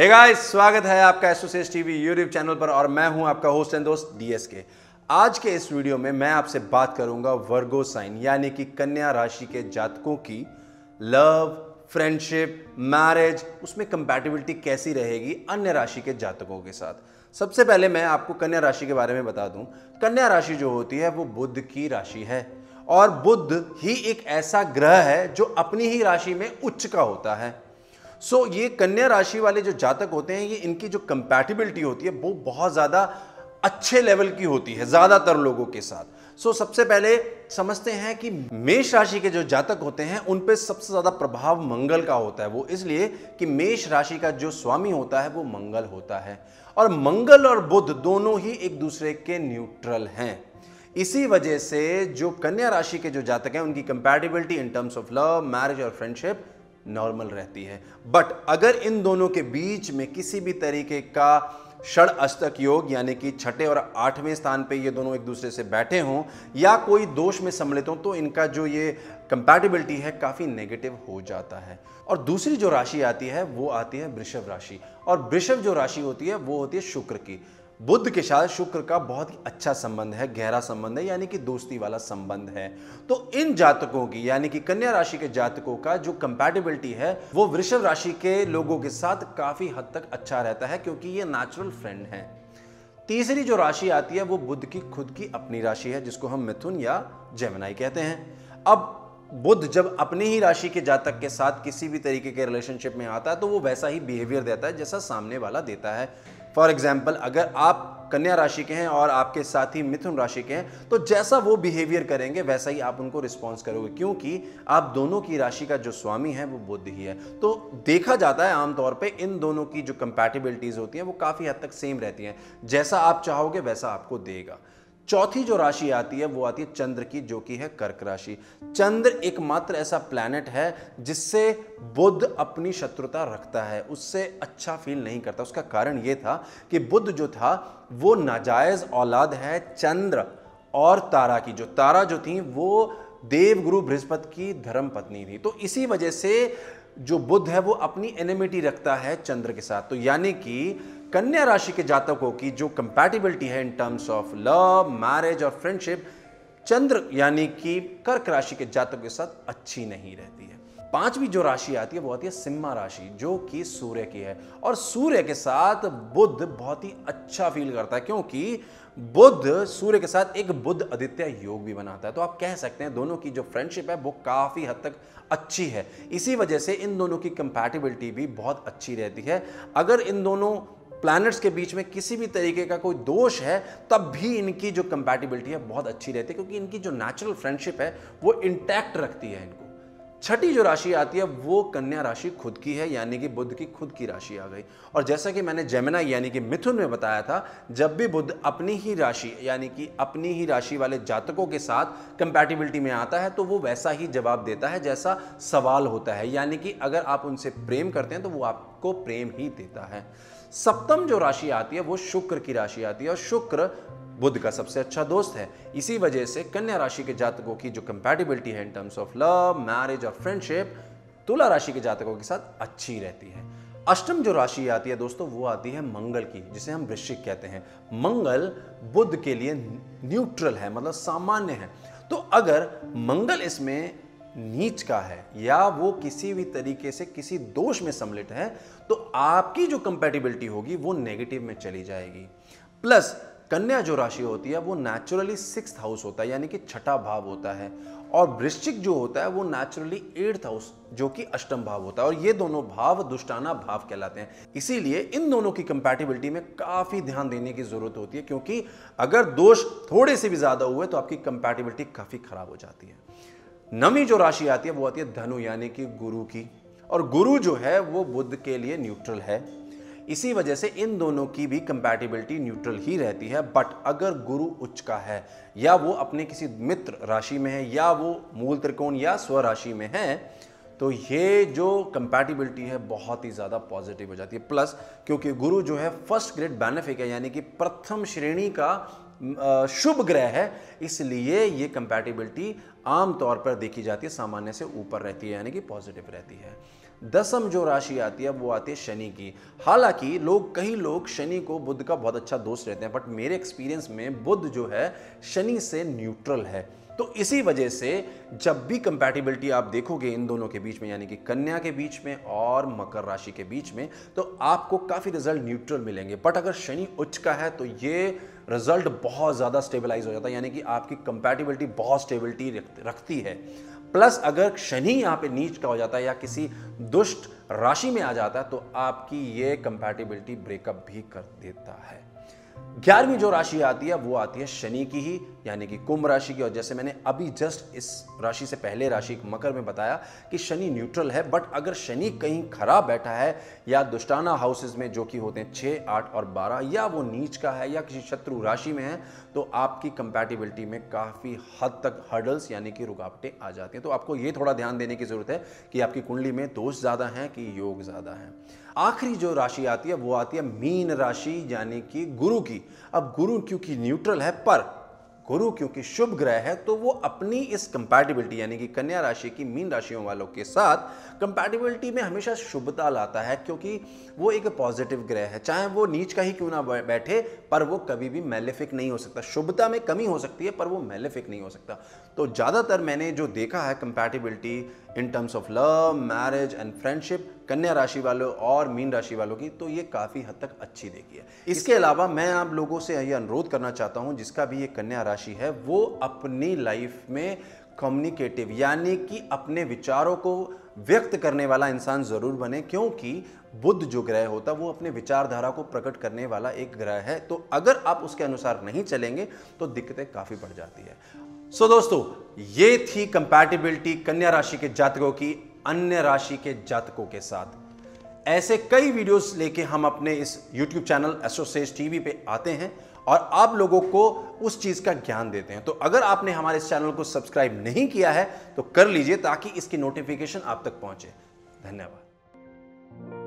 Guys, स्वागत है आपका एसोसिएट टीवी यूट्यूब चैनल पर और मैं हूं आपका होस्ट एंड दोस्त डीएसके। आज के इस वीडियो में मैं आपसे बात करूंगा वर्गो साइन यानी कि कन्या राशि के जातकों की लव, फ्रेंडशिप, मैरिज, उसमें कंपैटिबिलिटी कैसी रहेगी अन्य राशि के जातकों के साथ। सबसे पहले मैं आपको कन्या राशि के बारे में बता दूं। कन्या राशि जो होती है वो बुध की राशि है और बुध ही एक ऐसा ग्रह है जो अपनी ही राशि में उच्च का होता है। ये कन्या राशि वाले जो जातक होते हैं, ये इनकी जो कंपैटिबिलिटी होती है वो बहुत ज्यादा अच्छे लेवल की होती है ज्यादातर लोगों के साथ। सबसे पहले समझते हैं कि मेष राशि के जो जातक होते हैं उन पे सबसे ज्यादा प्रभाव मंगल का होता है। वो इसलिए कि मेष राशि का जो स्वामी होता है वो मंगल होता है और मंगल और बुध दोनों ही एक दूसरे के न्यूट्रल हैं। इसी वजह से जो कन्या राशि के जो जातक हैं उनकी compatibility in terms of love, marriage और फ्रेंडशिप नॉर्मल रहती है। बट अगर इन दोनों के बीच में किसी भी तरीके का षड अष्टक योग यानी कि छठे और आठवें स्थान पे ये दोनों एक दूसरे से बैठे हों या कोई दोष में सम्मिलित हों तो इनका जो ये कंपैटिबिलिटी है काफी नेगेटिव हो जाता है। और दूसरी जो राशि आती है वो आती है वृषभ राशि और वृषभ जो राशि होती है वो होती है शुक्र की। बुध के साथ शुक्र का बहुत ही अच्छा संबंध है, गहरा संबंध है, यानी कि दोस्ती वाला संबंध है। तो इन जातकों की यानी कि कन्या राशि के जातकों का जो कंपैटिबिलिटी है वो वृषभ राशि के लोगों के साथ काफी हद तक अच्छा रहता है क्योंकि ये नेचुरल फ्रेंड हैं। तीसरी जो राशि आती है वो बुध की खुद की अपनी राशि है जिसको हम मिथुन या जेमिनी कहते हैं। अब बुध जब अपनी ही राशि के जातक के साथ किसी भी तरीके के रिलेशनशिप में आता है तो वो वैसा ही बिहेवियर देता है जैसा सामने वाला देता है। फॉर एग्जाम्पल, अगर आप कन्या राशि के हैं और आपके साथी मिथुन राशि के हैं तो जैसा वो बिहेवियर करेंगे वैसा ही आप उनको रिस्पॉन्स करोगे क्योंकि आप दोनों की राशि का जो स्वामी है वो बुध ही है। तो देखा जाता है आमतौर पे इन दोनों की जो कंपैटिबिलिटीज होती हैं वो काफी हद तक सेम रहती हैं, जैसा आप चाहोगे वैसा आपको देगा। चौथी जो राशि आती है वो आती है चंद्र की, जो कि है कर्क राशि। चंद्र एकमात्र ऐसा प्लैनेट है जिससे बुध अपनी शत्रुता रखता है, उससे अच्छा फील नहीं करता। उसका कारण ये था कि बुध जो था वो नाजायज औलाद है चंद्र और तारा की। जो तारा जो थी वो देवगुरु बृहस्पति की धर्म पत्नी थी। तो इसी वजह से जो बुध है वो अपनी एनिमिटी रखता है चंद्र के साथ। तो यानी कि कन्या राशि के जातकों की जो कंपैटिबिलिटी है in terms of love, marriage और फ्रेंडशिप चंद्र यानी कि कर्क राशि के जातकों के साथ अच्छी नहीं रहती है। पांचवी जो राशि आती है वो आती है सिंह राशि, जो कि सूर्य की है और सूर्य के साथ बुध बहुत ही अच्छा फील करता है क्योंकि बुध सूर्य के साथ एक बुध आदित्य योग भी बनाता है। तो आप कह सकते हैं दोनों की जो फ्रेंडशिप है वो काफी हद तक अच्छी है। इसी वजह से इन दोनों की कंपैटिबिलिटी भी बहुत अच्छी रहती है। अगर इन दोनों प्लैनेट्स के बीच में किसी भी तरीके का कोई दोष है तब भी इनकी जो कंपैटिबिलिटी है बहुत अच्छी रहती है क्योंकि इनकी जो नेचुरल फ्रेंडशिप है वो इंटैक्ट रखती है इनको। छठी जो राशि आती है वो कन्या राशि खुद की है यानी कि बुध की खुद की राशि आ गई। और जैसा कि मैंने जेमिनी यानी कि मिथुन में बताया था, जब भी बुध अपनी ही राशि यानी कि अपनी ही राशि वाले जातकों के साथ कंपैटिबिलिटी में आता है तो वो वैसा ही जवाब देता है जैसा सवाल होता है, यानी कि अगर आप उनसे प्रेम करते हैं तो वो आपको प्रेम ही देता है। सप्तम जो राशि आती है वो शुक्र की राशि आती है और शुक्र बुध का सबसे अच्छा दोस्त है। इसी वजह से कन्या राशि के जातकों की जो कंपैटिबिलिटी है in terms of love, marriage और फ्रेंडशिप तुला राशि के जातकों के साथ अच्छी रहती है। अष्टम जो राशि आती है दोस्तों वो आती है मंगल की, जिसे हम वृश्चिक कहते हैं। मंगल बुध के लिए न्यूट्रल है, मतलब सामान्य है। तो अगर मंगल इसमें नीच का है या वो किसी भी तरीके से किसी दोष में सम्मिलित है तो आपकी जो कंपैटिबिलिटी होगी वो नेगेटिव में चली जाएगी। प्लस कन्या जो राशि होती है वो नेचुरली 6th हाउस होता है यानी कि छठा भाव होता है और वृश्चिक जो होता है वो नेचुरली 8th हाउस जो कि अष्टम भाव होता है और ये दोनों भाव दुष्टाना भाव कहलाते हैं। इसीलिए इन दोनों की कंपैटिबिलिटी में काफी ध्यान देने की जरूरत होती है क्योंकि अगर दोष थोड़े से भी ज्यादा हुए तो आपकी कंपैटिबिलिटी काफी खराब हो जाती है। नवीं जो राशि आती है वो आती है धनु यानी कि गुरु की और गुरु जो है वो बुध के लिए न्यूट्रल है। इसी वजह से इन दोनों की भी कंपैटिबिलिटी न्यूट्रल ही रहती है। बट अगर गुरु उच्च का है या वो अपने किसी मित्र राशि में है या वो मूल त्रिकोण या स्व राशि में है तो ये जो कंपैटिबिलिटी है बहुत ही ज़्यादा पॉजिटिव हो जाती है। प्लस क्योंकि गुरु जो है फर्स्ट ग्रेड बेनिफिक है यानी कि प्रथम श्रेणी का शुभ ग्रह है, इसलिए ये कंपैटिबिलिटी आमतौर पर देखी जाती है सामान्य से ऊपर रहती है यानी कि पॉजिटिव रहती है। दसम जो राशि आती है वो आती है शनि की। हालांकि कई लोग शनि को बुध का बहुत अच्छा दोस्त रहते हैं, बट मेरे एक्सपीरियंस में बुध जो है शनि से न्यूट्रल है। तो इसी वजह से जब भी कंपैटिबिलिटी आप देखोगे इन दोनों के बीच में, यानी कि कन्या के बीच में और मकर राशि के बीच में, तो आपको काफी रिजल्ट न्यूट्रल मिलेंगे। बट अगर शनि उच्च का है तो ये रिजल्ट बहुत ज्यादा स्टेबलाइज हो जाता है, यानी कि आपकी कंपैटिबिलिटी बहुत स्टेबिलिटी रखती है। प्लस अगर शनि यहां पे नीच का हो जाता है या किसी दुष्ट राशि में आ जाता है तो आपकी ये कंपैटिबिलिटी ब्रेकअप भी कर देता है। 11वीं जो राशि आती है वो आती है शनि की ही, यानी कि कुंभ राशि की। और जैसे मैंने अभी जस्ट इस राशि से पहले राशि मकर में बताया कि शनि न्यूट्रल है, बट अगर शनि कहीं खराब बैठा है या दुष्टाना हाउसेस में जो कि होते हैं 6, 8 और 12, या वो नीच का है या किसी शत्रु राशि में है, तो आपकी कंपैटिबिलिटी में काफी हद तक हर्डल्स यानी कि रुकावटें आ जाती हैं। तो आपको ये थोड़ा ध्यान देने की जरूरत है कि आपकी कुंडली में दोष ज्यादा हैं कि योग ज्यादा है। आखिरी जो राशि आती है वो आती है मीन राशि, यानी कि गुरु की। अब गुरु क्योंकि न्यूट्रल है, पर गुरु क्योंकि शुभ ग्रह है, तो वो अपनी इस कंपैटिबिलिटी यानी कि कन्या राशि की मीन राशियों वालों के साथ कंपैटिबिलिटी में हमेशा शुभता लाता है, क्योंकि वो एक पॉजिटिव ग्रह है। चाहे वो नीच का ही क्यों ना बैठे, पर वो कभी भी मैलेफिक नहीं हो सकता। शुभता में कमी हो सकती है पर वो मैलेफिक नहीं हो सकता। तो ज्यादातर मैंने जो देखा है compatibility in terms of love, marriage and friendship कन्या राशि वालों और मीन राशि वालों की, तो ये काफी हद तक अच्छी देखी है। इसके अलावा मैं आप लोगों से यह अनुरोध करना चाहता हूं, जिसका भी ये कन्या राशि है वो अपनी लाइफ में कम्युनिकेटिव यानी कि अपने विचारों को व्यक्त करने वाला इंसान जरूर बने, क्योंकि बुध जो ग्रह होता है वो अपने विचारधारा को प्रकट करने वाला एक ग्रह है। तो अगर आप उसके अनुसार नहीं चलेंगे तो दिक्कतें काफी बढ़ जाती है। सो दोस्तों, ये थी कंपैटिबिलिटी कन्या राशि के जातकों की अन्य राशि के जातकों के साथ। ऐसे कई वीडियोस लेके हम अपने इस YouTube चैनल एस्ट्रोसेज टीवी पे आते हैं और आप लोगों को उस चीज का ज्ञान देते हैं। तो अगर आपने हमारे इस चैनल को सब्सक्राइब नहीं किया है तो कर लीजिए, ताकि इसकी नोटिफिकेशन आप तक पहुंचे। धन्यवाद।